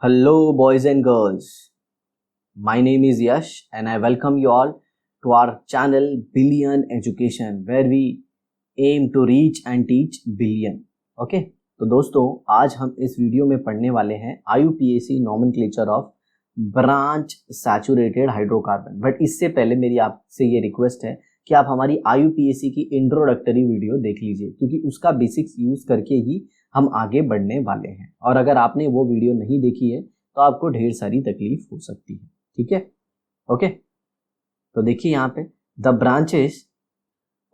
Hello, boys and girls. My name is Yash, and I welcome you all to our channel Billion Education, where we aim to reach and teach billion. Okay? तो दोस्तों आज हम इस video में पढ़ने वाले हैं IUPAC nomenclature of branch saturated hydrocarbon. But इससे पहले मेरी आपसे ये रिक्वेस्ट है कि आप हमारी IUPAC की इंट्रोडक्टरी वीडियो देख लीजिए, क्योंकि उसका बेसिक्स यूज करके ही हम आगे बढ़ने वाले हैं। और अगर आपने वो वीडियो नहीं देखी है तो आपको ढेर सारी तकलीफ हो सकती है। ठीक है, ओके। तो देखिए यहाँ पे द ब्रांचेस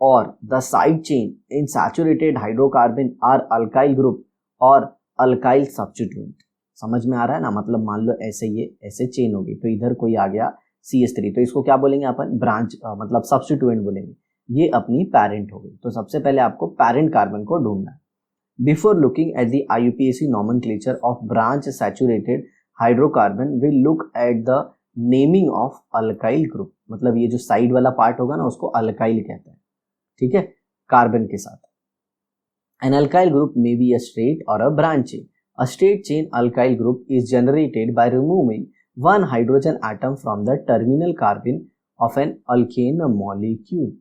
और the side chain in saturated hydrocarbon are alkyl group और अल्काइल सब्स्टिट्यूएंट। समझ में आ रहा है ना? मतलब मान लो ऐसे ये ऐसे चेन होगी, तो इधर कोई आ गया CH3, तो इसको क्या बोलेंगे अपन? ब्रांच मतलब सब्स्टिट्यूएंट बोलेंगे। ये अपनी पेरेंट हो गई। तो सबसे पहले आपको पेरेंट कार्बन को ढूंढना है। Before looking at the IUPAC nomenclature of branch saturated hydrocarbon, we'll look at the naming of alkyl group। मतलब ये जो साइड वाला पार्ट होगा ना, उसको अल्काइल कहते हैं। ठीक है, कार्बन के साथ। An alkyl group may be a straight or a branch chain. A straight chain alkyl group is generated by removing one hydrogen atom from the terminal carbon of an alkane molecule।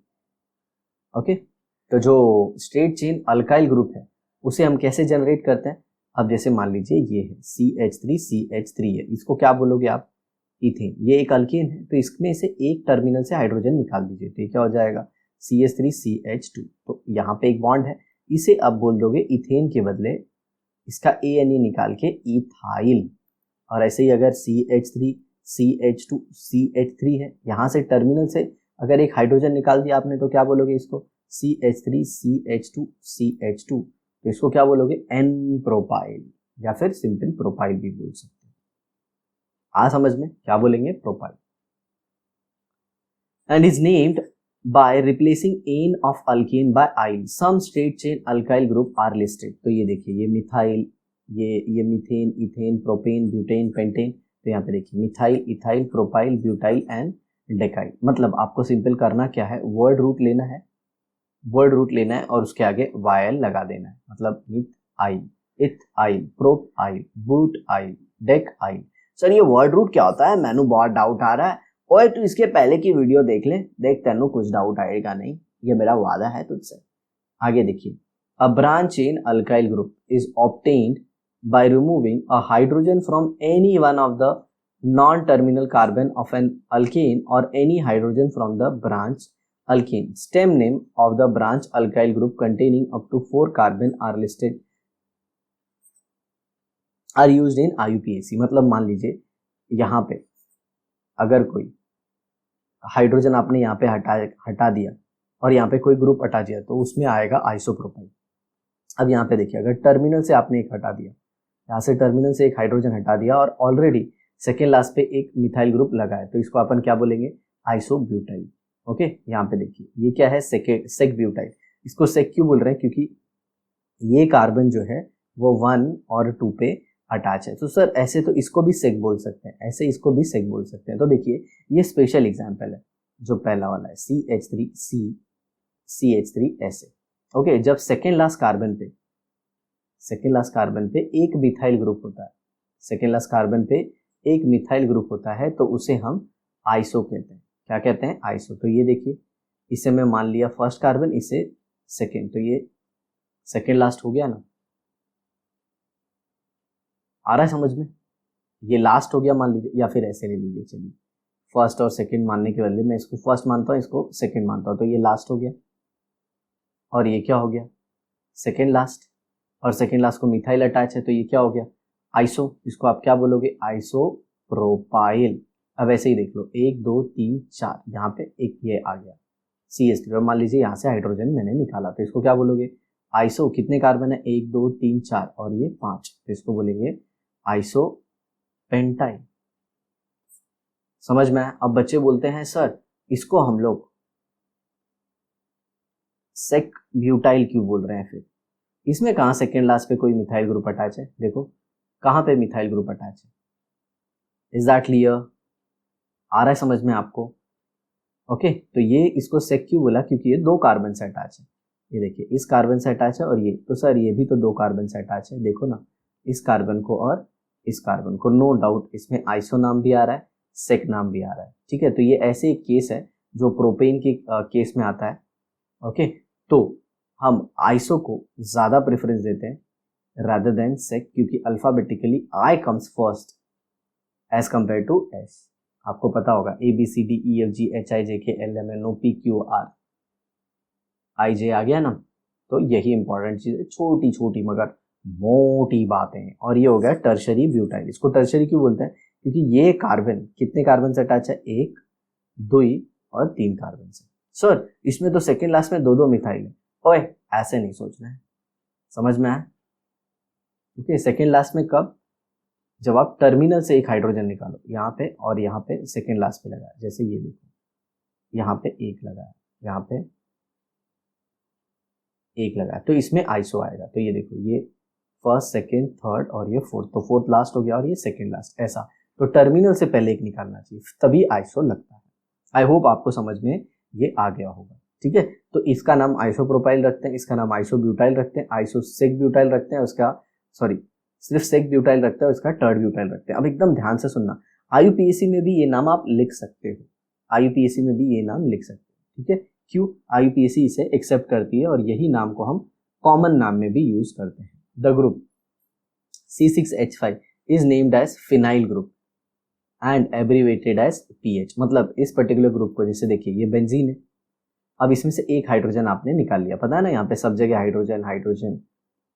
Okay, तो जो straight chain alkyl group है उसे हम कैसे generate करते हैं? अब जैसे मान लीजिए ये है CH3 है, इसको क्या बोलोगे आप? इथेन। ये एक अल्केन है, तो इसमें से एक टर्मिनल से हाइड्रोजन निकाल दीजिए, तो ये क्या हो जाएगा? CH3CH2। तो यहाँ पे एक बॉन्ड है, इसे अब बोल दोगे इथेन के बदले इसका ANE निकाल के इथाइल। और ऐसे ही अगर CH3CH2CH3 है, यहाँ से टर्मिनल से अगर एक हाइड्रोजन निकाल दिया आपने, तो क्या बोलोगे इसको? CH3CH2CH2। तो इसको क्या बोलोगे? N प्रोपाइल, या फिर सिंपल प्रोपाइल भी बोल सकते हैं। आ समझ में? क्या बोलेंगे? Propyl. And is named by replacing ane of alkane by yl. Some straight chain alkyl group are listed. तो ये देखिए, ये मिथाइल, ये methane, ethane, propane, butane, pentane. तो यहाँ पे देखिए methyl, ethyl, propyl, butyl and decyl. मतलब आपको सिंपल करना क्या है? वर्ड रूट लेना है, वर्ड रूट लेना है और उसके आगे YL लगा देना है। मतलब methyl, ethyl, propyl, butyl, डेकाइल। Sir ये वर्ड रूट क्या होता है? मैनू बहुत डाउट आ रहा है। ओए तू इसके पहले की वीडियो देख ले, देख तेनू कुछ डाउट आएगा नहीं, ये मेरा वादा है तुझसे। आगे देखिए, a branch chain alkyl group is obtained by removing a hydrogen from any one of the non-terminal carbon of an alkane or any hydrogen from the branch alkane. Stem name of the branch alkyl group containing up to 4 carbon are listed are used in IUPAC। मतलब मान लीजिए यहाँ पे अगर कोई hydrogen आपने यहाँ पे हटा दिया और यहाँ पे कोई ग्रुप हटा दिया, तो उसमें आएगा आइसोप्रोपाइल। अब यहाँ पे देखिए, अगर टर्मिनल से आपने एक हटा दिया, यहाँ से टर्मिनल से एक हाइड्रोजन हटा दिया और ऑलरेडी सेकेंड लास्ट पे एक मिथाइल ग्रुप लगा है, तो इसको अपन क्या बोलेंगे? आइसोब्यूटाइल। ओके, यहाँ पे देखिए ये क्या है? Sec butyl. इसको सेक क्यों बोल रहे हैं? क्योंकि ये कार्बन जो है वो 1 और 2 पे अटैच है। तो सर ऐसे तो इसको भी सेक बोल सकते हैं, ऐसे इसको भी सेक बोल सकते हैं। तो देखिए ये स्पेशल एग्जाम्पल है, जो पहला वाला है CH3 ऐसे। ओके, जब सेकेंड लास्ट कार्बन पे एक मिथाइल ग्रुप होता है, सेकेंड लास्ट कार्बन पे एक मिथाइल ग्रुप होता है, तो उसे हम आइसो कहते हैं। क्या कहते हैं? आइसो। तो ये देखिए, इसे मैं मान लिया फर्स्ट कार्बन, इसे सेकेंड, तो ये सेकेंड लास्ट हो गया ना? आ रहा है समझ में? ये लास्ट हो गया मान लीजिए, या फिर ऐसे ले लीजिए। चलिए, फर्स्ट और सेकेंड मानने के बदले मैं इसको फर्स्ट मानता हूँ, इसको सेकेंड मानता हूँ, तो ये लास्ट हो गया। और ये क्या हो गया? Second last. और सेकेंड लास्ट को मिथाइल अटैच है, तो ये क्या हो गया? आइसो। इसको आप क्या बोलोगे? Iso propyl. अब ऐसे ही देख लो, 1 2 3 4, यहाँ पे एक ये आ गया CH3। मान लीजिए यहाँ से हाइड्रोजन मैंने निकाला, तो इसको क्या बोलोगे? आइसो। कितने कार्बन है? 1 2 3 4 और ये 5, तो इसको बोलेंगे आइसो पेंटाइल। समझ में आया? अब बच्चे बोलते हैं सर इसको हम लोग सेक ब्यूटाइल क्यों बोल रहे हैं? फिर इसमें कहाँ सेकेंड लास्ट पे कोई मिथाइल ग्रुप अटैच है? देखो कहाँ पे मिथाइल ग्रुप अटैच है। Is that clear? आ रहा है समझ में आपको? ओके, तो ये इसको सेक क्यों बोला? क्योंकि ये 2 कार्बन से अटैच है। ये देखिए, इस कार्बन से अटैच है और ये, तो सर ये भी तो 2 कार्बन से अटैच है। देखो ना, इस कार्बन को और इस कार्बन को, नो डाउट इसमें आइसो नाम भी आ रहा है, सेक नाम भी आ रहा है, ठीक है। तो ये ऐसे एक केस है जो प्रोपेन के केस में आता है, ओके। तो हम आइसो को ज्यादा प्रेफरेंस देते हैं रादर देन सेक, क्योंकि alphabetically I comes first as compare to S. आपको पता होगा ABCDEFGHIJKLMNOPQR, आई जे आ गया ना, तो यही इंपॉर्टेंट चीज है, छोटी छोटी मगर मोटी बातें हैं। और ये हो गया टर्शरी ब्यूटाइल। इसको टर्शरी क्यों बोलते हैं? क्योंकि ये कार्बन कितने कार्बन से अटैच है? 1, 2 और 3 कार्बन से। सर इसमें तो सेकेंड लास्ट में 2 मिथाइल है। ओए ऐसे नहीं सोचना है, समझ में आया? ओके, सेकेंड लास्ट में कब? जब आप टर्मिनल से एक हाइड्रोजन निकालो, यहाँ पे और यहाँ पे सेकेंड लास्ट पे लगा, जैसे ये देखो यहाँ पे 1 लगा, यहाँ पे 1 लगा, तो इसमें आइसो आएगा। तो ये देखो, ये फर्स्ट, सेकेंड, थर्ड और ये फोर्थ, तो फोर्थ लास्ट हो गया और ये सेकेंड लास्ट, ऐसा। तो टर्मिनल से पहले एक निकालना चाहिए, तभी आइसो लगता है। आई होप आपको समझ में ये आ गया होगा, ठीक है। तो इसका नाम आइसोप्रोपाइल रखते हैं, इसका नाम आइसोब्यूटाइल रखते हैं, आइसोसेक ब्यूटाइल रखते हैं, उसका सिर्फ सेक ब्यूटाइल रखते हैं, उसका टर्ड ब्यूटाइल रखते हैं। अब एकदम ध्यान से सुनना, आईयूपीएसी में भी ये नाम आप लिख सकते हो, आईयूपीएसी में भी ये नाम लिख सकते हो, ठीक है। क्यों? आईयूपीएसी इसे एक्सेप्ट करती है और यही नाम को हम कॉमन नाम में भी यूज करते हैं। The group C6H5 is named as phenyl group and abbreviated as Ph. मतलब इस पर्टिकुलर ग्रुप को, जैसे देखिए ये बेंजीन है, अब इसमें से एक हाइड्रोजन आपने निकाल लिया, पता है ना, यहाँ पे सब जगह hydrogen hydrogen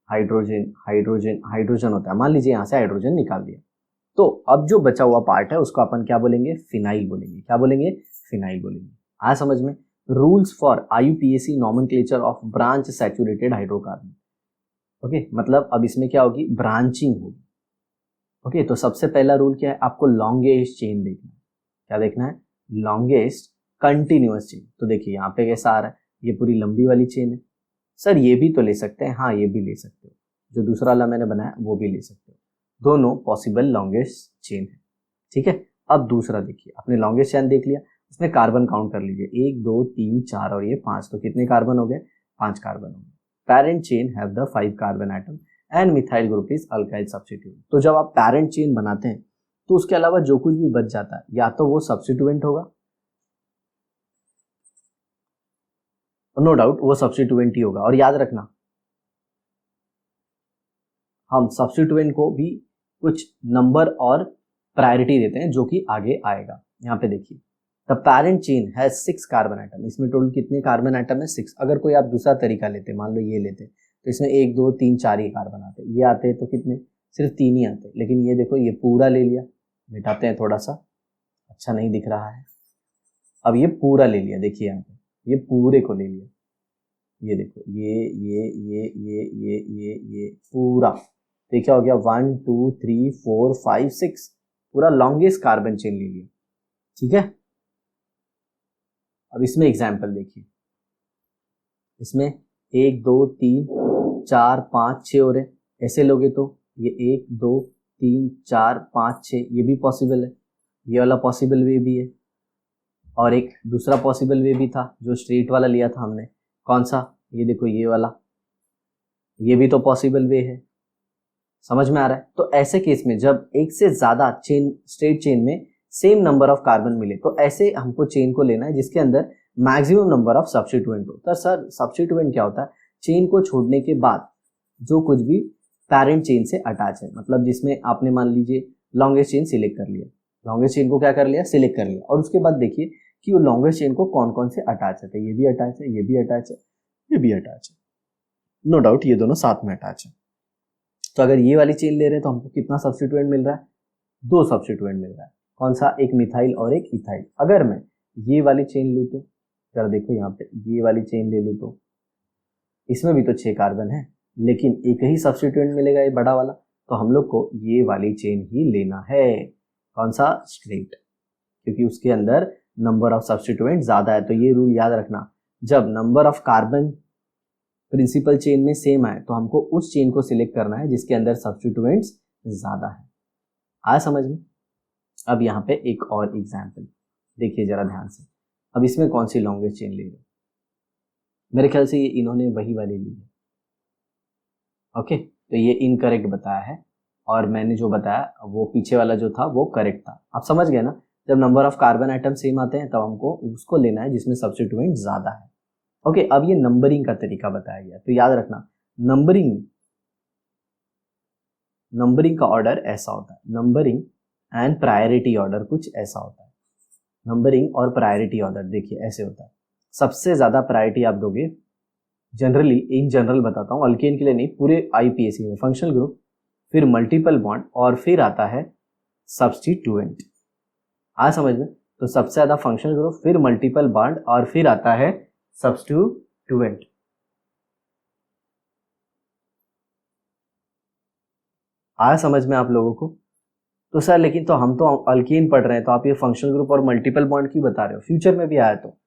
hydrogen hydrogen hydrogen होता है। मान लीजिए यहाँ से हाइड्रोजन निकाल दिया, तो अब जो बचा हुआ पार्ट है उसको अपन क्या बोलेंगे? फिनाइल बोलेंगे। क्या बोलेंगे? फिनाइल बोलेंगे। आया समझ में? Rules for IUPAC nomenclature of branch saturated hydrocarbon. Okay, मतलब अब इसमें क्या होगी? ब्रांचिंग होगी। ओके, तो सबसे पहला रूल क्या है? आपको लॉन्गेस्ट चेन देखना है। क्या देखना है? Longest continuous chain. तो देखिए यहाँ पे कैसा आ रहा है, ये पूरी लंबी वाली चेन है। सर ये भी तो ले सकते हैं, हाँ ये भी ले सकते हो, जो दूसरा वाला मैंने बनाया वो भी ले सकते हो, दोनों पॉसिबल लॉन्गेस्ट चेन है, ठीक है। अब दूसरा देखिए, आपने लॉन्गेस्ट चेन देख लिया, उसमें कार्बन काउंट कर लीजिए, 1 2 3 4 और ये 5, तो कितने कार्बन हो गए? 5 कार्बन हो गए। Parent chain have the 5 carbon atom and methyl group is alkyl substituent. तो जब आप पैरेंट चेन बनाते हैं तो उसके अलावा जो कुछ भी बच जाता है या तो वो सब्स्टिट्यूएंट होगा, नो डाउट वो सब्स्टिट्यूएंट ही होगा। और याद रखना, हम सब्स्टिट्यूएंट को भी कुछ नंबर और प्रायोरिटी देते हैं जो कि आगे आएगा। यहाँ पे देखिए, the parent chain has 6 carbon atom. इसमें टोटल कितने कार्बन आइटम है? 6। अगर कोई आप दूसरा तरीका लेते, मान लो ये लेते, तो इसमें 1 2 3 4 ही कार्बन आते, ये आते तो कितने? सिर्फ 3 ही आते। लेकिन ये देखो, ये पूरा ले लिया, मिटाते हैं थोड़ा सा, अच्छा नहीं दिख रहा है। अब ये पूरा ले लिया, देखिए यहाँ पे ये पूरे को ले लिया, ये देखो ये पूरा, तो क्या हो गया? 1 2 3 4 5 6, पूरा लॉन्गेस्ट कार्बन चेन ले लिया, ठीक है। अब इसमें एग्जाम्पल देखिए, इसमें 1 2 3 4 5 6 हो रहे, ऐसे लोगे तो ये 1 2 3 4 5 6, ये भी पॉसिबल है, ये वाला पॉसिबल वे भी है, और एक दूसरा पॉसिबल वे भी था जो स्ट्रेट वाला लिया था हमने, कौन सा? ये देखो ये वाला, ये भी तो पॉसिबल वे है, समझ में आ रहा है? तो ऐसे केस में जब एक से ज्यादा चेन, स्ट्रेट चेन में सेम नंबर ऑफ कार्बन मिले, तो ऐसे हमको चेन को लेना है जिसके अंदर मैक्सिमम नंबर ऑफ सब्स्टिट्यूएंट हो। तो सर सब्स्टिट्यूएंट क्या होता है? चेन को छोड़ने के बाद जो कुछ भी पैरेंट चेन से अटैच है, मतलब जिसमें आपने मान लीजिए लॉन्गेस्ट चेन सिलेक्ट कर लिया, लॉन्गेस्ट चेन को क्या कर लिया? सिलेक्ट कर लिया, और उसके बाद देखिए कि वो लॉन्गेस्ट चेन को कौन कौन से अटैच है, तो ये भी अटैच है, ये भी अटैच है, ये भी अटैच है, नो डाउट ये दोनों साथ में अटैच है। तो अगर ये वाली चेन ले रहे हैं तो हमको कितना सब्स्टिट्यूएंट मिल रहा है? 2 सब्स्टिट्यूएंट मिल रहा है, कौन सा? एक मिथाइल और एक इथाइल। अगर मैं ये वाली चेन लूँ तो जरा देखो यहाँ पे, ये वाली चेन ले लूँ तो इसमें भी तो 6 कार्बन है, लेकिन एक ही सब्स्टिट्यूएंट मिलेगा, ये बड़ा वाला, तो हम लोग को ये वाली चेन ही लेना है, कौन सा? स्ट्रेट, क्योंकि उसके अंदर नंबर ऑफ सब्स्टिट्यूएंट ज्यादा है। तो ये रूल याद रखना, जब number of carbon principal chain में सेम आए तो हमको उस चेन को सिलेक्ट करना है जिसके अंदर सब्स्टिट्यूएंट्स ज्यादा है। आया समझ में? अब यहाँ पे एक और एग्जाम्पल देखिए जरा ध्यान से। अब इसमें कौन सी लॉन्गेस्ट चेन ले रहे? मेरे ख्याल से ये इन्होंने वही वाली ली है, ओके, तो ये इनकरेक्ट बताया है और मैंने जो बताया वो पीछे वाला जो था वो करेक्ट था। आप समझ गए ना, जब number of carbon atom same आते हैं तब हमको उसको लेना है जिसमें सब्स्टिट्यूएंट ज़्यादा है। ओके, अब ये नंबरिंग का तरीका बताया गया, तो याद रखना नंबरिंग का ऑर्डर ऐसा होता है, नंबरिंग एंड प्रायोरिटी ऑर्डर कुछ ऐसा होता है। नंबरिंग और प्रायोरिटी ऑर्डर देखिए ऐसे होता है, सबसे ज़्यादा प्रायोरिटी आप दोगे, जनरली इन जनरल बताता हूँ, अल्केन के लिए नहीं, पूरे आईपीएसी में फंक्शनल ग्रुप, फिर मल्टीपल बॉन्ड और फिर आता है सब्स्टिट्यूएंट। आ समझ में, तो सबसे ज़्यादा फंक्शनल ग्रुप, फिर मल्टीपल बॉन्ड और फिर आता है सब्स्टिट्यूएंट। आया समझ में आप लोगों को? तो सर लेकिन तो हम तो अल्कीन पढ़ रहे हैं, तो आप ये फंक्शनल ग्रुप और मल्टीपल बॉन्ड क्यों बता रहे हो? फ्यूचर में भी आया तो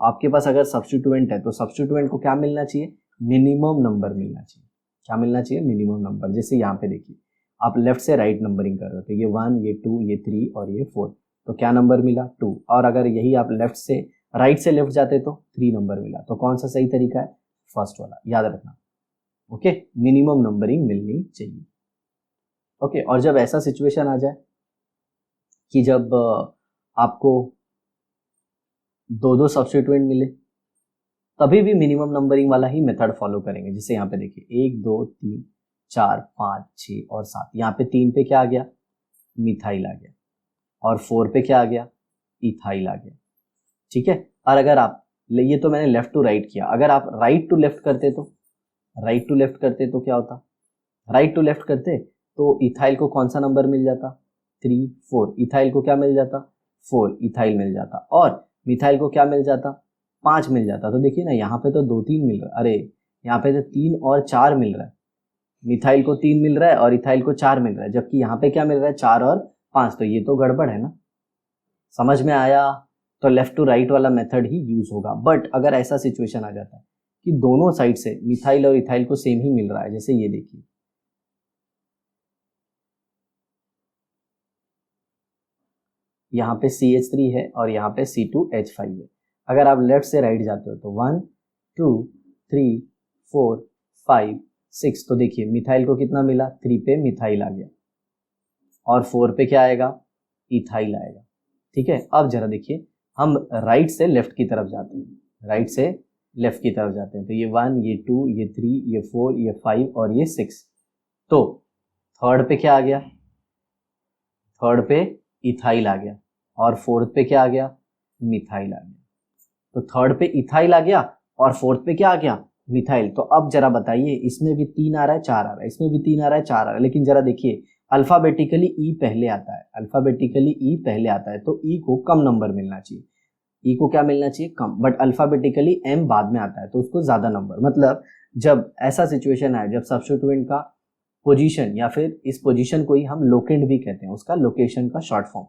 आपके पास अगर सब्स्टिट्यूएंट है तो सब्स्टिट्यूएंट को क्या मिलना चाहिए? मिनिमम नंबर मिलना चाहिए। क्या मिलना चाहिए? Minimum number. जैसे यहाँ पे देखिए, आप लेफ्ट से राइट नंबरिंग कर रहे हो, तो ये 1, ये 2, ये 3 और ये 4, तो क्या नंबर मिला? 2। और अगर यही आप लेफ्ट से राइट से लेफ्ट जाते तो 3 नंबर मिला। तो कौन सा सही तरीका है? फर्स्ट वाला, याद रखना। ओके, मिनिमम नंबरिंग मिलनी चाहिए। ओके, और जब ऐसा सिचुएशन आ जाए कि जब आपको दो सब्स्टिट्यूएंट मिले, तभी भी मिनिमम नंबरिंग वाला ही मेथड फॉलो करेंगे। जैसे यहाँ पे देखिए 1 2 3 4 5 6 और 7, यहाँ पे 3 पे क्या आ गया? मिथाइल आ गया, और 4 पे क्या आ गया? इथाइल आ गया। ठीक है, और अगर आप, ये तो मैंने लेफ्ट टू राइट किया, अगर आप राइट टू लेफ्ट करते तो क्या होता? राइट टू लेफ्ट करते तो इथाइल को कौन सा नंबर मिल जाता? 3 4। इथाइल को क्या मिल जाता? 4 इथाइल मिल जाता। और मिथाइल को क्या मिल जाता? 5 मिल जाता। तो देखिए ना, यहाँ पे तो 2 3 मिल रहा है, अरे यहाँ पे तो 3 और 4 मिल रहा है। मिथाइल को 3 मिल रहा है और इथाइल को 4 मिल रहा है, जबकि यहाँ पे क्या मिल रहा है? 4 और 5। तो ये तो गड़बड़ है ना। समझ में आया? तो लेफ्ट टू राइट वाला मेथड ही यूज होगा। बट अगर ऐसा सिचुएशन आ जाता है कि दोनों साइड से मिथाइल और इथाइल को सेम ही मिल रहा है, जैसे ये देखिए, यहाँ पे CH3 है और यहाँ पे C2H5 है। अगर आप लेफ्ट से राइट जाते हो तो 1 2 3 4 5 6, तो देखिए मिथाइल को कितना मिला? 3 पे मिथाइल आ गया, और 4 पे क्या आएगा? इथाइल आएगा। ठीक है, अब जरा देखिए, हम राइट से लेफ्ट की तरफ जाते हैं, तो ये 1 ये 2 ये 3 ये 4 ये 5 और ये 6, तो थर्ड पे क्या आ गया? थर्ड पे इथाइल आ गया, और फोर्थ पे क्या आ गया? मिथाइल आ गया। तो थर्ड पे इथाइल आ गया और फोर्थ पे क्या आ गया? मिथाइल। तो अब जरा बताइए, इसमें भी 3 आ रहा है 4 आ रहा है, इसमें भी 3 आ रहा है 4 आ रहा है, लेकिन जरा देखिए अल्फाबेटिकली ई पहले आता है, तो ई को कम नंबर मिलना चाहिए। ई को क्या मिलना चाहिए? कम। बट अल्फाबेटिकली एम बाद में आता है तो उसको ज्यादा नंबर। मतलब जब ऐसा सिचुएशन आए, जब सब्स्टिट्यूएंट का पोजीशन, या फिर इस पोजीशन को ही हम लोकेंड भी कहते हैं, उसका लोकेशन का शॉर्ट फॉर्म,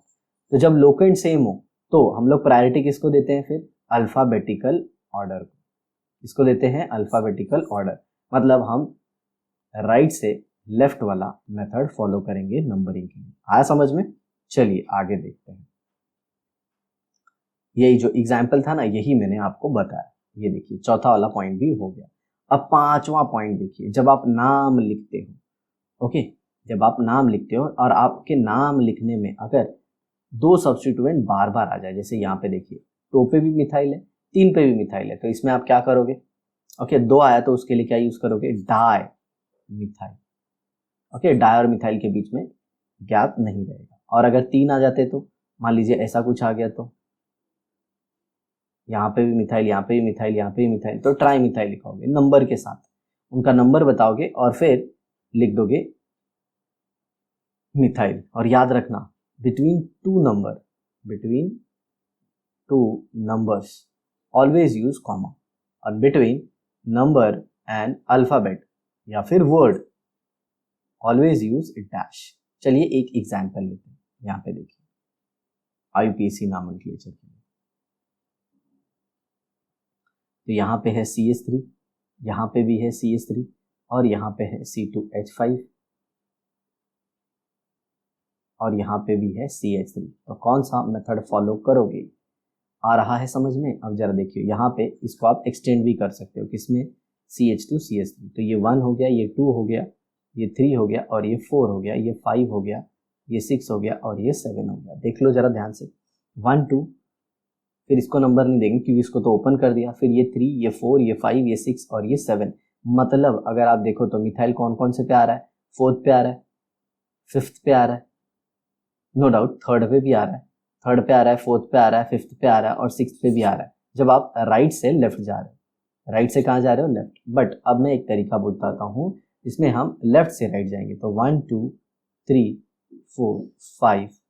तो जब लोकेंड सेम हो तो हम लोग प्रायोरिटी किसको देते हैं? फिर अल्फाबेटिकल ऑर्डर को। इसको देते हैं अल्फाबेटिकल ऑर्डर। मतलब हम राइट से लेफ्ट वाला मेथड फॉलो करेंगे नंबरिंग के लिए। आया समझ में? चलिए आगे देखते हैं। यही जो एग्जाम्पल था ना, यही मैंने आपको बताया। ये देखिए चौथा वाला पॉइंट भी हो गया। अब पांचवा पॉइंट देखिए, जब आप नाम लिखते हो, ओके, जब आप नाम लिखते हो और आपके नाम लिखने में अगर 2 सब्स्टिट्यूएंट बार बार आ जाए, जैसे यहाँ पे देखिए 2 पे भी मिथाइल है 3 पे भी मिथाइल है, तो इसमें आप क्या करोगे? ओके, 2 आया तो उसके लिए क्या यूज करोगे? Di methyl. ओके, डाई और मिथाइल के बीच में गैप नहीं रहेगा। और अगर 3 आ जाते तो, मान लीजिए ऐसा कुछ आ गया, तो यहाँ पे भी मिथाइल, यहाँ पे भी मिथाइल, यहाँ पे भी मिथाइल, तो ट्राई मिथाइल लिखोगे नंबर के साथ, उनका नंबर बताओगे और फिर लिख दोगे मिथाइल। और याद रखना, between two numbers always use comma, और बिटवीन नंबर एंड अल्फाबेट या फिर वर्ड ऑलवेज यूज डैश। चलिए एक एग्जाम्पल लेते हैं। यहाँ पे देखिए आईपीएसी नॉमेनक्लेचर के लिए, तो यहाँ पे है CH3, यहाँ पे भी है CH3, और यहाँ पे है C2H5, और यहाँ पे भी है CH3। तो कौन सा मेथड फॉलो करोगे? आ रहा है समझ में? अब जरा देखिए, यहाँ पे इसको आप एक्सटेंड भी कर सकते हो, किसमें? CH2 CH3। तो ये 1 हो गया, ये 2 हो गया, ये 3 हो गया और ये 4 हो गया, ये 5 हो गया, ये 6 हो गया और ये 7 हो गया। देख लो जरा ध्यान से, 1 2, फिर इसको नंबर नहीं देंगे क्योंकि इसको तो ओपन कर दिया, फिर ये 3, ये 4, ये 5, ये 6 और ये 7। मतलब अगर आप देखो तो मिथाइल कौन कौन से पे आ रहा है, 4th पे आ रहा है, 5th पे आ रहा है, नो डाउट 3rd पे भी आ रहा है, 3rd पे आ रहा है, 4th पे आ रहा है, 5th पे आ रहा है और 6th पे भी आ रहा है। जब आप राइट से लेफ्ट जा रहे हो, राइट से कहाँ जा रहे हो, लेफ्ट। बट अब मैं एक तरीका बताता हूँ जिसमें हम लेफ्ट से राइट जाएंगे। तो 1 2 3 4 5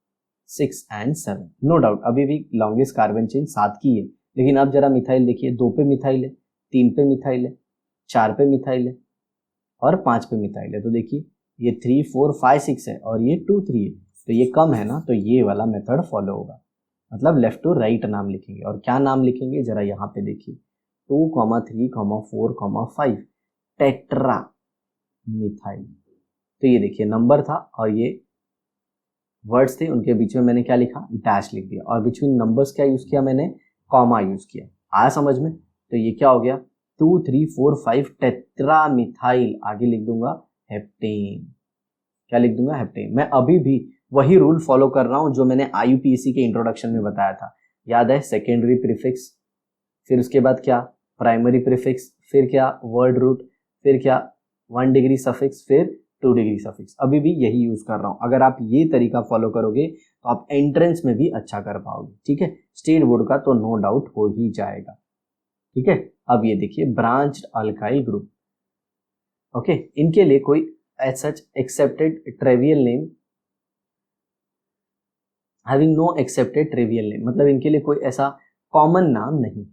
6 एंड 7। नो डाउट अभी भी लॉन्गेस्ट कार्बन चेन 7 की है, लेकिन अब जरा मिथाइल देखिए, 2 पे मिथाइल है, 3 पे मिथाइल है, 4 पे मिथाइल है और 5 पे मिथाइल है। तो देखिए ये 3 4 5 6 है और ये 2 3 है, तो ये कम है ना, तो ये वाला मेथड फॉलो होगा। मतलब लेफ्ट टू राइट नाम लिखेंगे। और क्या नाम लिखेंगे जरा यहाँ पे देखिए, 2 3 4 5 टेट्रा मिथाइल। तो ये देखिए नंबर था और ये वर्ड्स थे, उनके बीच में मैंने क्या लिखा, डैश लिख दिया। और बिटवीन नंबर्स क्या यूज किया मैंने, कॉमा यूज किया। आया समझ में? तो ये क्या हो गया, 2 3 4 5 टेट्रा मिथाइल। आगे लिख दूंगा हेप्टेन। क्या लिख दूंगा, हेप्टेन। मैं अभी भी वही रूल फॉलो कर रहा हूं जो मैंने IUPAC के इंट्रोडक्शन में बताया था। याद है, सेकेंडरी प्रीफिक्स, फिर उसके बाद क्या, प्राइमरी प्रीफिक्स, फिर क्या, वर्ड रूट, फिर क्या, 1 डिग्री सफिक्स, फिर 2 डिग्री सफिक्स। अभी भी यही यूज कर रहा हूं। अगर आप ये तरीका फॉलो करोगे तो आप एंट्रेंस में भी अच्छा कर पाओगे। ठीक है, स्टेट बोर्ड का तो नो डाउट हो ही जाएगा। ठीक है, अब ये देखिए ब्रांच्ड अल्काइल ग्रुप। ओके, इनके लिए कोई as such accepted trivial name, having no accepted trivial name, मतलब इनके लिए कोई ऐसा कॉमन नाम नहीं है।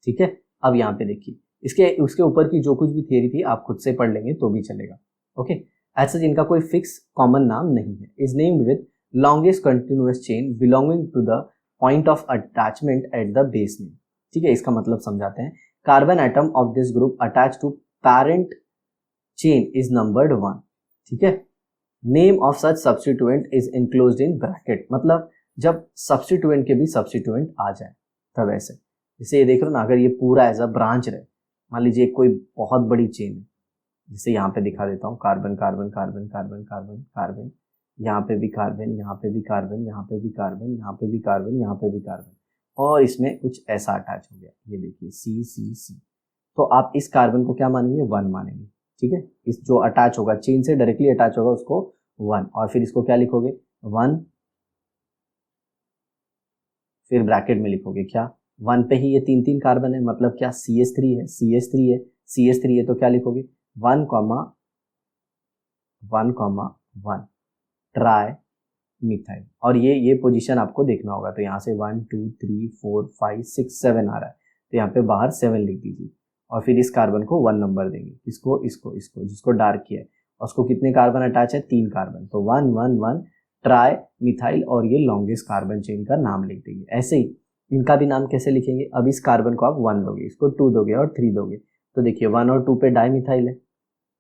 ठीक है, अब यहाँ पे देखिए, इसके उसके ऊपर की जो कुछ भी थियरी थी आप खुद से पढ़ लेंगे तो भी चलेगा। ओके, एज सच इनका कोई फिक्स कॉमन नाम नहीं है। Is named with longest continuous chain belonging to the point of attachment at the base name. ठीक है, इसका मतलब समझाते हैं। Carbon atom of this group attach to parent chain is numbered 1। ठीक है, name of such substituent is enclosed in bracket. मतलब जब सब्स्टिट्यूएंट के भी सब्स्टिट्यूएंट आ जाए तब ऐसे, जैसे ये देख रहे हो ना, अगर ये पूरा एज अ ब्रांच रहे, मान लीजिए कोई बहुत बड़ी चेन है, जिसे यहाँ पे दिखा देता हूँ, carbon carbon carbon carbon carbon carbon, यहाँ पे भी कार्बन, यहाँ पे भी कार्बन, यहाँ पे भी कार्बन, यहाँ पे भी कार्बन, यहाँ पे भी कार्बन, और इसमें कुछ ऐसा अटैच हो गया, ये देखिए सी सी सी। तो आप इस कार्बन को क्या मानेंगे, 1 मानेंगे। ठीक है, इस जो अटैच होगा, चेन से डायरेक्टली अटैच होगा उसको 1, और फिर इसको क्या लिखोगे, 1, फिर ब्रैकेट में लिखोगे क्या, 1 पे ही ये 3 कार्बन है, मतलब क्या, CH3 है, CH3 है, CH3 है, तो क्या लिखोगे, 1 1 1 ट्राई मिथाइल। और ये पोजीशन आपको देखना होगा। तो यहाँ से 1 2 3 4 5 6 7 आ रहा है, तो यहाँ पे बाहर 7 लिख दीजिए और फिर इस कार्बन को 1 नंबर देंगे। इसको इसको इसको जिसको डार्क किया है, और उसको कितने कार्बन अटैच है, 3 कार्बन, तो 1 1 1 ट्राई मिथाइल, और ये लॉन्गेस्ट कार्बन चेन का नाम लिख देंगे। ऐसे ही इनका भी नाम कैसे लिखेंगे, अब इस कार्बन को आप 1 दोगे, इसको 2 दोगे और 3 दोगे, तो देखिए 1 और 2 पे डाईमिथाइल है,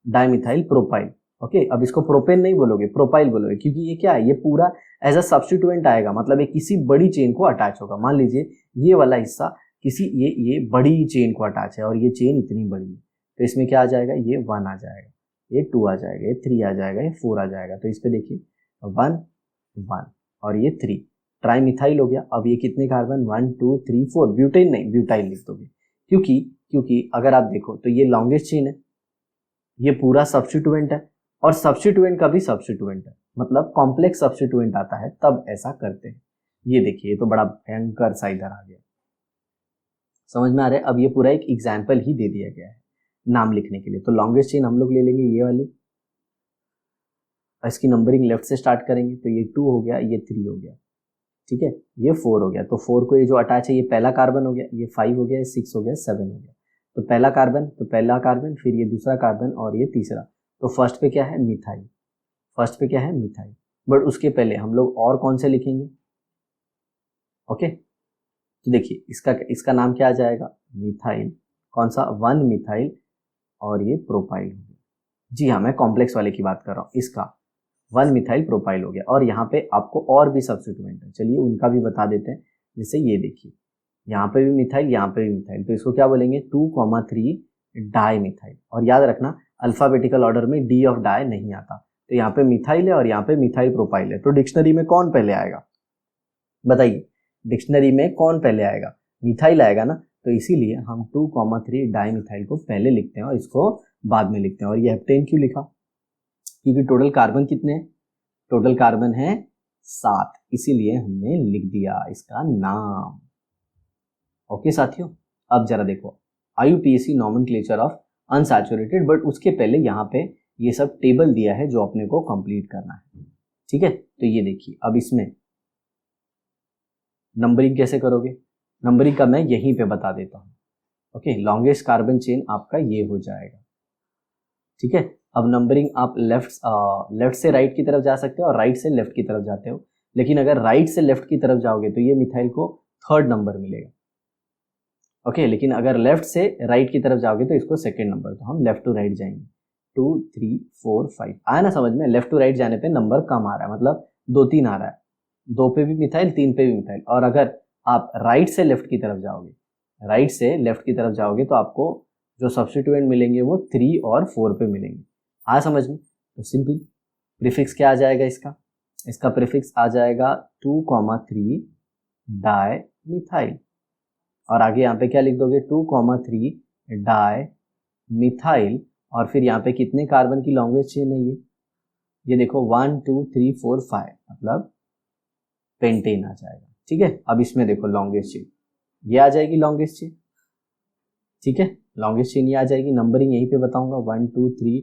डाईमिथाइल प्रोपाइल। ओके, अब इसको प्रोपेन नहीं बोलोगे, प्रोपाइल बोलोगे, क्योंकि ये क्या है, ये पूरा एज अ सब्स्टिट्यूएंट आएगा, मतलब ये किसी बड़ी चेन को अटैच होगा। मान लीजिए ये वाला हिस्सा किसी ये बड़ी चेन को अटैच है और ये चेन इतनी बड़ी है, तो इसमें क्या आ जाएगा, ये 1 आ जाएगा, ये 2 आ जाएगा, ये 3 आ जाएगा, ये 4 आ जाएगा। तो इस पे देखिए 1 1 और ये 3, ट्राई मिथाइल हो गया। अब ये कितने कार्बन, 1 2 3 4, ब्यूटेन नहीं, ब्यूटाइल लिख दोगे, क्योंकि अगर आप देखो तो ये लॉन्गेस्ट चेन है, ये पूरा सब्स्टिट्यूएंट है, और सब्स्टिट्यूएंट का भी सब्स्टिट्यूएंट है, मतलब कॉम्प्लेक्स सब्स्टिट्यूएंट आता है तब ऐसा करते हैं। ये देखिए, ये तो बड़ा भयंकर सा इधर आ गया, समझ में आ रहा है? अब ये पूरा एक एग्जाम्पल ही दे दिया गया है नाम लिखने के लिए। तो लॉन्गेस्ट चेन हम लोग ले लेंगे ये वाली, इसकी नंबरिंग लेफ्ट से स्टार्ट करेंगे, तो ये 2 हो गया, ये 3 हो गया, ठीक है, ये 4 हो गया, तो 4 को ये जो अटैच है, ये पहला कार्बन हो गया, ये 5 हो गया, 6 हो गया, 7 हो गया। तो पहला कार्बन, फिर ये दूसरा कार्बन और ये तीसरा। तो फर्स्ट पे क्या है, मिथाइल, फर्स्ट पे क्या है, मिथाइल। बट उसके पहले हम लोग और कौन से लिखेंगे, ओके, तो देखिए इसका नाम क्या आ जाएगा, मिथाइल, कौन सा, 1 मिथाइल, और ये प्रोपाइल हो गया। जी हाँ, मैं कॉम्प्लेक्स वाले की बात कर रहा हूँ, इसका 1 मिथाइल प्रोपाइल हो गया। और यहाँ पे आपको और भी सब्स्टिट्यूएंट है, चलिए उनका भी बता देते हैं। जैसे ये देखिए, यहाँ पे भी मिथाइल, यहाँ पे भी मिथाइल, तो इसको क्या बोलेंगे, 2 3 डाई मिथाइल। और याद रखना, अल्फाबेटिकल ऑर्डर में डी ऑफ डाई नहीं आता, तो यहाँ पे मिथाइल है और यहाँ पे मिथाइल प्रोपाइल है, तो डिक्शनरी में कौन पहले आएगा बताइए, डिक्शनरी में कौन पहले आएगा, मिथाइल आएगा ना, तो इसीलिए हम 2,3 डाई मिथाइल को पहले लिखते हैं और इसको बाद में लिखते हैं। और ये हेप्टेन क्यों लिखा, क्योंकि टोटल कार्बन कितने हैं, टोटल कार्बन है 7, इसीलिए हमने लिख दिया इसका नाम। ओके साथियों, अब जरा देखो IUPAC nomenclature of unsaturated, but उसके पहले यहाँ पे ये सब टेबल दिया है जो अपने को कंप्लीट करना है, ठीक है। तो ये देखिए, अब इसमें नंबरिंग कैसे करोगे, नंबरिंग का मैं यहीं पे बता देता हूँ। ओके, लॉन्गेस्ट कार्बन चेन आपका ये हो जाएगा, ठीक है। अब नंबरिंग आप लेफ्ट से राइट की तरफ जा सकते हो और राइट से लेफ्ट की तरफ जाते हो, लेकिन अगर राइट से लेफ्ट की तरफ जाओगे तो ये मिथाइल को 3rd नंबर मिलेगा। ओके, लेकिन अगर लेफ्ट से राइट की तरफ जाओगे तो इसको 2nd नंबर, तो हम लेफ्ट टू राइट जाएंगे। 2 3 4 5 आया ना समझ में, लेफ्ट टू राइट जाने पे नंबर कम आ रहा है, मतलब 2 3 आ रहा है, 2 पे भी मिथाइल 3 पे भी मिथाइल। और अगर आप राइट से लेफ्ट की तरफ जाओगे, राइट से लेफ्ट की तरफ जाओगे तो आपको जो सब्स्टिट्यूएंट मिलेंगे वो 3 और 4 पे मिलेंगे। आया समझ में, तो सिंपल प्रीफिक्स क्या आ जाएगा इसका, इसका प्रीफिक्स आ जाएगा 2,3 डाई मिथाइल, और आगे यहाँ पे क्या लिख दोगे 2,3 डाई मिथाइल, और फिर यहाँ पे कितने कार्बन की लॉन्गेस्ट चेन है ये देखो 1 2 3 4 5, मतलब पेंटेन आ जाएगा, ठीक है। अब इसमें देखो लॉन्गेस्ट चेन ये आ जाएगी, लॉन्गेस्ट चेन, ठीक है, लॉन्गेस्ट चेन ये आ जाएगी। नंबरिंग यहीं पे बताऊंगा 1 2 3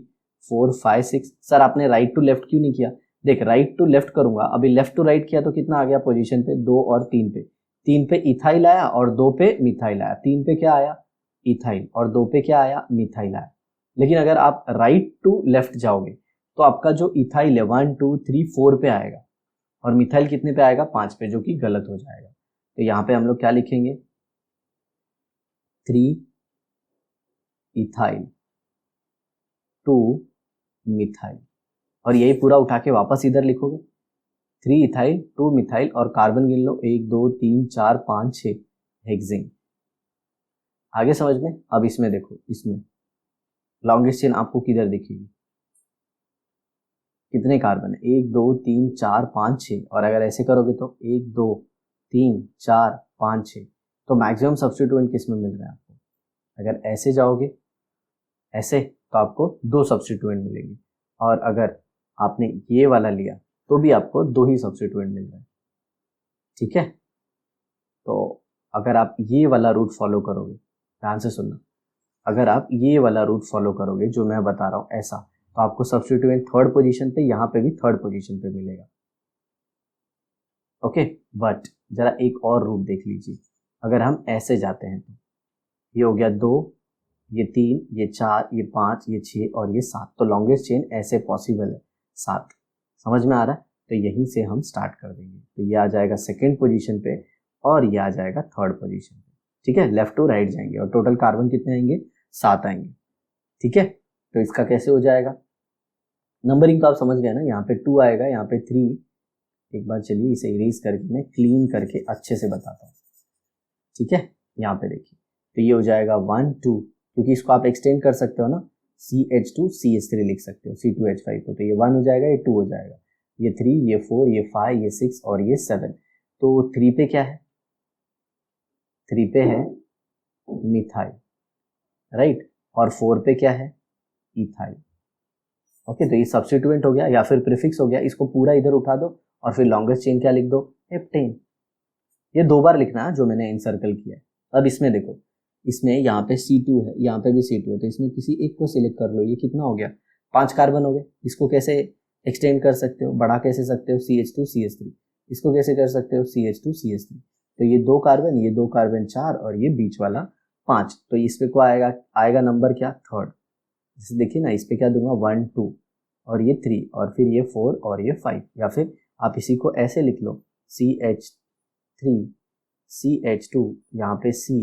4 5 6। सर आपने राइट टू लेफ्ट क्यों नहीं किया, देख राइट टू लेफ्ट करूंगा, अभी लेफ्ट टू राइट किया तो कितना आ गया पोजीशन पे, 2 और 3 पे, 3 पे इथाइल आया और 2 पे मिथाइल आया, 3 पे क्या आया इथाइल और 2 पे क्या आया मिथाइल आया। लेकिन अगर आप राइट टू लेफ्ट जाओगे तो आपका जो इथाइल है 1 2 3 4 पे आएगा और मिथाइल कितने पे आएगा 5 पे, जो कि गलत हो जाएगा। तो यहाँ पे हम लोग क्या लिखेंगे 3 इथाइल 2 मिथाइल, और यही पूरा उठा के वापस इधर लिखोगे 3 इथाइल 2 मिथाइल, और कार्बन गिन लो 1 2 3 4 5 6 हेक्सेन। आगे समझ में। अब इसमें देखो, इसमें लॉन्गेस्ट चेन आपको किधर दिखेगी, कितने कार्बन है 1 2 3 4 5 6, और अगर ऐसे करोगे तो 1 2 3 4 5 6, तो मैक्सिमम सब्स्टिट्यूएंट किस में मिल रहा है आपको, अगर ऐसे जाओगे ऐसे तो आपको 2 सब्स्टिट्यूएंट मिलेंगे, और अगर आपने ये वाला लिया तो भी आपको 2 ही सब्स्टिट्यूएंट मिल रहे हैं, ठीक है। तो अगर आप ये वाला रूट फॉलो करोगे, ध्यान से सुनना, अगर आप ये वाला रूट फॉलो करोगे जो मैं बता रहा हूँ ऐसा, तो आपको सब्स्टिट्यूएंट 3rd पोजीशन पे, यहाँ पे भी 3rd पोजीशन पे मिलेगा। ओके, बट जरा एक और रूट देख लीजिए, अगर हम ऐसे जाते हैं तो ये हो गया 2, ये 3, ये 4, ये 5, ये 6 और ये 7, तो लॉन्गेस्ट चेन ऐसे पॉसिबल है 7। समझ में आ रहा है, तो यहीं से हम स्टार्ट कर देंगे, तो ये आ जाएगा 2nd पोजीशन पे और ये आ जाएगा 3rd पोजीशन पे, ठीक है। लेफ्ट टू राइट जाएंगे और टोटल कार्बन कितने आएंगे 7 आएंगे, ठीक है। तो इसका कैसे हो जाएगा, नंबरिंग तो आप समझ गए ना, यहाँ पे 2 आएगा, यहाँ पे 3, एक बार चलिए इसे इरेज करके मैं क्लीन करके अच्छे से बताता हूँ, ठीक है। यहाँ पे देखिए, तो ये हो जाएगा 1 2, क्योंकि इसको आप एक्सटेंड कर सकते हो ना, CH2CH3 लिख सकते हो, C2H5 को, तो ये 1 हो जाएगा, ये 2 हो जाएगा, ये 3, ये 4, ये 5, ये 6 और ये 7। तो 3 पे क्या है, 3 पे है मिथाइल, राइट, और 4 पे क्या है इथाइल। ओके, तो ये सब्स्टिट्यूएंट हो गया या फिर प्रीफिक्स हो गया, इसको पूरा इधर उठा दो और फिर लॉन्गेस्ट चेन क्या लिख दो हेप्टेन। ये 2 बार लिखना है जो मैंने इनसर्कल किया है। अब इसमें देखो, इसमें यहाँ पे C2 है, यहाँ पे भी C2 है, तो इसमें किसी एक को सिलेक्ट कर लो, ये कितना हो गया 5 कार्बन हो गए। इसको कैसे एक्सटेंड कर सकते हो, बढ़ा कैसे सकते हो CH2CH3, इसको कैसे कर सकते हो CH2CH3, तो ये 2 कार्बन, ये 2 कार्बन 4 और ये बीच वाला 5, तो इस पे को आएगा नंबर क्या 3rd। जैसे देखिए ना, इस पे क्या दूंगा 1 2 और ये 3 और फिर ये 4 और ये 5, या फिर आप इसी को ऐसे लिख लो CH3 CH2, यहाँ पे C,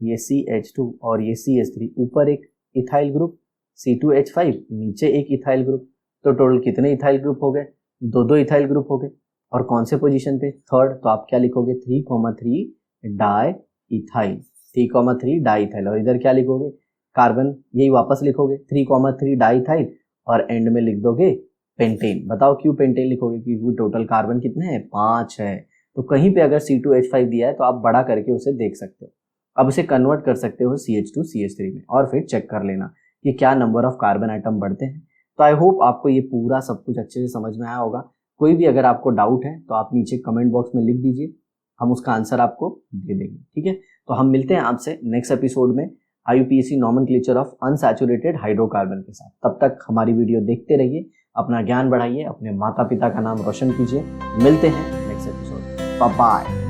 ये CH2 और ये CH3, ऊपर एक इथाइल ग्रुप C2H5, नीचे एक इथाइल ग्रुप, तो टोटल कितने इथाइल ग्रुप हो गए 2 इथाइल ग्रुप हो गए, और कौन से पोजीशन पे 3rd, तो आप क्या लिखोगे 3,3 डाई इथाइल, 3,3 डाई इथाइल, और इधर क्या लिखोगे कार्बन यही वापस लिखोगे 3,3 डाइथाइल और एंड में लिख दोगे पेंटेन। बताओ क्यों पेंटेन लिखोगे? क्योंकि टोटल कार्बन कितने हैं? 5 है। तो कहीं पे अगर C2H5 दिया है तो आप बड़ा करके उसे देख सकते हो। अब उसे कन्वर्ट कर सकते हो CH2CH3 में और फिर चेक कर लेना कि क्या नंबर ऑफ कार्बन आइटम बढ़ते हैं। तो आई होप आपको ये पूरा सब कुछ अच्छे से समझ में आया होगा। कोई भी अगर आपको डाउट है तो आप नीचे कमेंट बॉक्स में लिख दीजिए, हम उसका आंसर आपको दे देंगे। ठीक है, तो हम मिलते हैं आपसे नेक्स्ट एपिसोड में IUPAC nomenclature of unsaturated hydrocarbon के साथ। तब तक हमारी वीडियो देखते रहिए, अपना ज्ञान बढ़ाइए, अपने माता पिता का नाम रोशन कीजिए। मिलते हैं नेक्स्ट एपिसोड। Bye bye.